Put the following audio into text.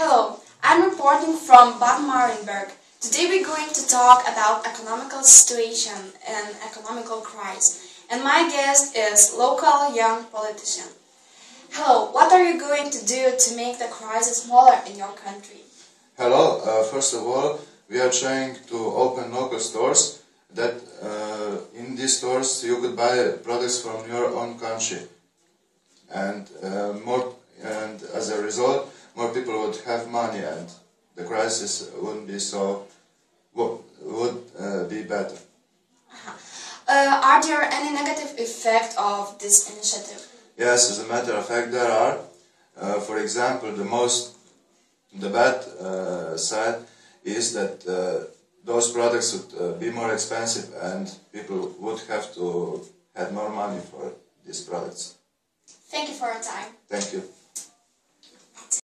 Hello, I'm reporting from Bad Marienburg. Today we're going to talk about economical situation and economical crisis. And my guest is local young politician. Hello, what are you going to do to make the crisis smaller in your country? Hello, first of all, we are trying to open local stores that in these stores you could buy products from your own country, and as a result more people would have money and the crisis wouldn't be so would be better. Are there any negative effects of this initiative? Yes, as a matter of fact there are. For example, the bad side is that those products would be more expensive and people would have to have more money for these products. Thank you for your time. Thank you.